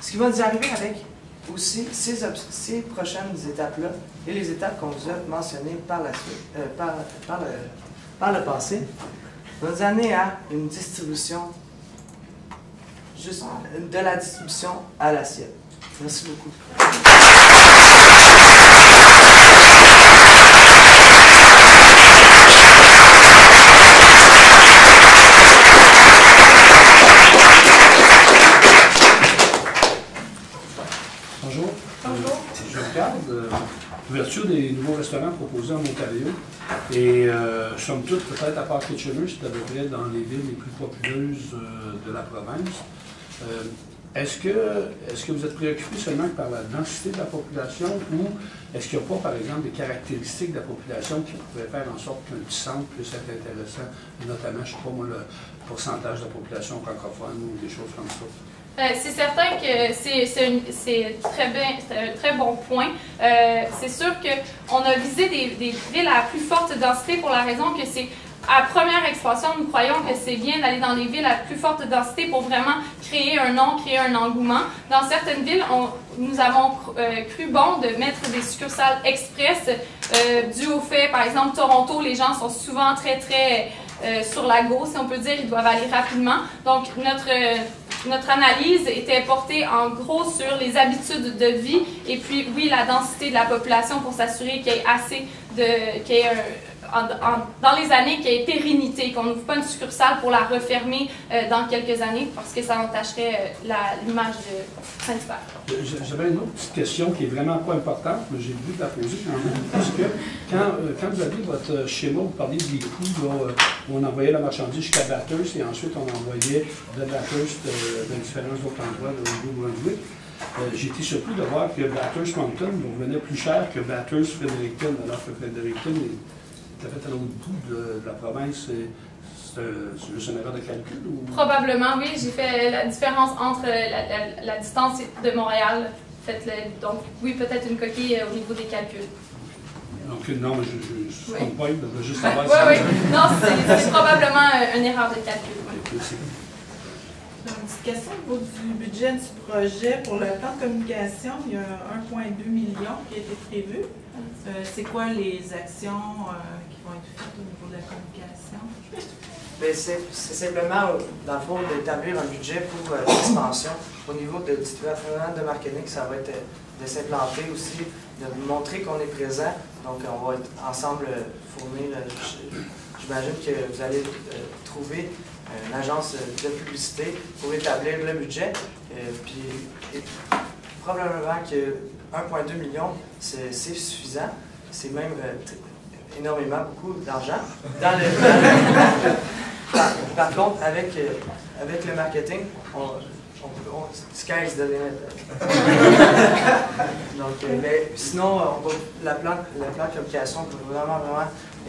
Ce qui va nous arriver avec aussi ces prochaines étapes-là et les étapes qu'on vous a mentionnées par la suite, par le passé, va nous amener à une distribution, de la distribution à l'assiette. Merci beaucoup. Bonjour. Bonjour. Je regarde l'ouverture des nouveaux restaurants proposés en Ontario et somme toute, peut-être à part Kitchener, c'est à peu près dans les villes les plus populeuses de la province. Est-ce que vous êtes préoccupé seulement par la densité de la population ou est-ce qu'il n'y a pas, par exemple, des caractéristiques de la population qui pourraient faire en sorte qu'un petit centre puisse être intéressant, notamment, je ne sais pas moi, le pourcentage de la population francophone ou des choses comme ça? C'est certain que c'est un très bon point. C'est sûr qu'on a visé des villes à plus forte densité pour la raison que c'est à première expansion, nous croyons que c'est bien d'aller dans les villes à plus forte densité pour vraiment créer un nom, créer un engouement. Dans certaines villes, nous avons cru bon de mettre des succursales express dû au fait, par exemple, Toronto, les gens sont souvent très sur la go, si on peut dire, ils doivent aller rapidement. Donc, notre analyse était portée en gros sur les habitudes de vie et puis, oui, la densité de la population pour s'assurer qu'il y ait assez qu'il y ait dans les années qu'il y ait pérennité, qu'on n'ouvre pas une succursale pour la refermer dans quelques années parce que ça entacherait l'image de Saint-Hubert. J'avais une autre petite question qui est vraiment pas importante, mais j'ai voulu la poser quand même, parce que quand vous aviez votre schéma, vous parliez des coûts, là, où on envoyait la marchandise jusqu'à Bathurst et ensuite on envoyait de Bathurst dans différents autres endroits de Nouveau-Brunswick. J'ai été surpris de voir que Bathurst-Moncton revenait plus cher que Bathurst-Fredericton, alors que Fredericton est fait à l'autre bout de la province. C'est juste une erreur de calcul? Ou... Probablement, oui. J'ai fait la différence entre la distance de Montréal. Donc, oui, peut-être une coquille au niveau des calculs. Donc, non, mais je ne comprends pas, je veux juste savoir oui. Non, c'est probablement une erreur de calcul. Une petite question au niveau du budget du projet. Pour le plan de communication, il y a 1,2 million qui a été prévu. C'est quoi les actions qui vont être faites au niveau de la communication? C'est simplement, dans le fond, d'établir un budget pour l'expansion. Au niveau du département de marketing, ça va être de s'implanter aussi, de montrer qu'on est présent. Donc, on va être ensemble fournir. J'imagine que vous allez trouver une agence de publicité pour établir le budget. Puis, probablement que 1,2 million, c'est suffisant. C'est même énormément, beaucoup d'argent. Par contre, avec le marketing, sky's the limit. Donc, mais sinon, le plan de communication peut vraiment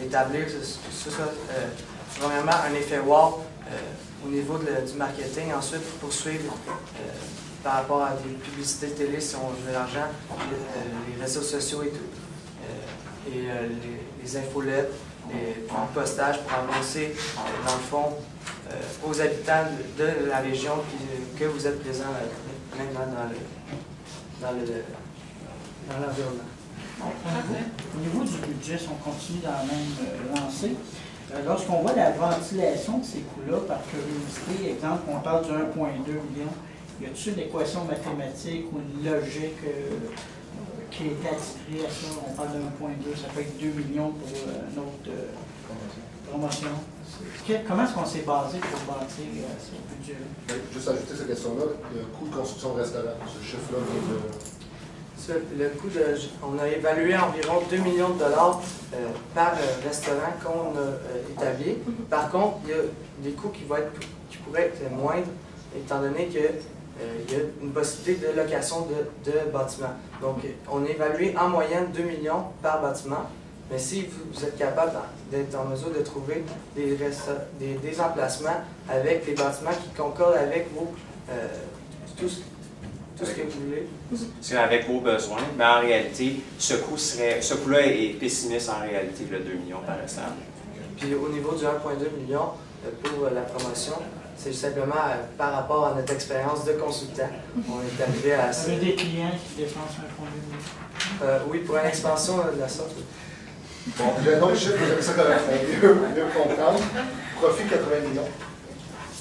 établir que ce soit vraiment un effet wow au niveau du marketing. Ensuite, poursuivre par rapport à des publicités télé si on veut l'argent, les réseaux sociaux et tout, et les infolettes, les postages pour annoncer, dans le fond, aux habitants de la région que vous êtes présents maintenant dans l'environnement. Au niveau du budget, si on continue dans la même lancée, lorsqu'on voit la ventilation de ces coûts-là, par curiosité, exemple, on parle de 1,2 million, y a-t-il une équation mathématique ou une logique qui est attirée à ça? On parle de 1,2, ça peut être 2 millions pour une autre promotion. Comment est-ce qu'on s'est basé pour bâtir ce budget-là? Juste ajouter cette question-là, le coût de construction de restaurant, ce chiffre-là Le coût on a évalué environ 2 millions de dollars par restaurant qu'on a établi. Par contre, il y a des coûts qui pourraient être moindres, étant donné qu'il y a une possibilité de location de bâtiments. Donc, on a évalué en moyenne 2 millions par bâtiment. Mais si vous êtes capable d'être en mesure de trouver des emplacements avec des bâtiments qui concordent avec tout ce que vous voulez. C'est avec vos besoins, mais en réalité, ce coût-là est pessimiste en réalité, le 2 millions par restaurant. Puis au niveau du 1,2 million pour la promotion, c'est simplement par rapport à notre expérience de consultant. On est arrivé à... Vous avez des clients qui dépensent 1,2 million? Oui, pour une expansion de la sorte. Bon, j'ai un autre chiffre, j'aime ça quand même mieux comprendre. Profit 80 millions.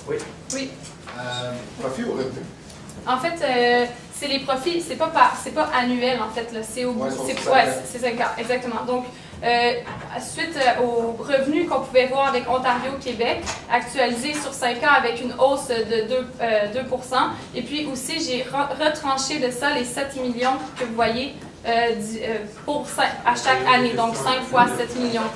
Oui. Oui. Profit ou revenu? En fait, c'est les profits, c'est pas annuel en fait, c'est au bout. C'est 5 ans, exactement. Donc, suite aux revenus qu'on pouvait voir avec Ontario-Québec, actualisé sur 5 ans avec une hausse de 2%. Et puis aussi, j'ai retranché de ça les 7 millions que vous voyez à chaque année, donc 5 fois 7 millions.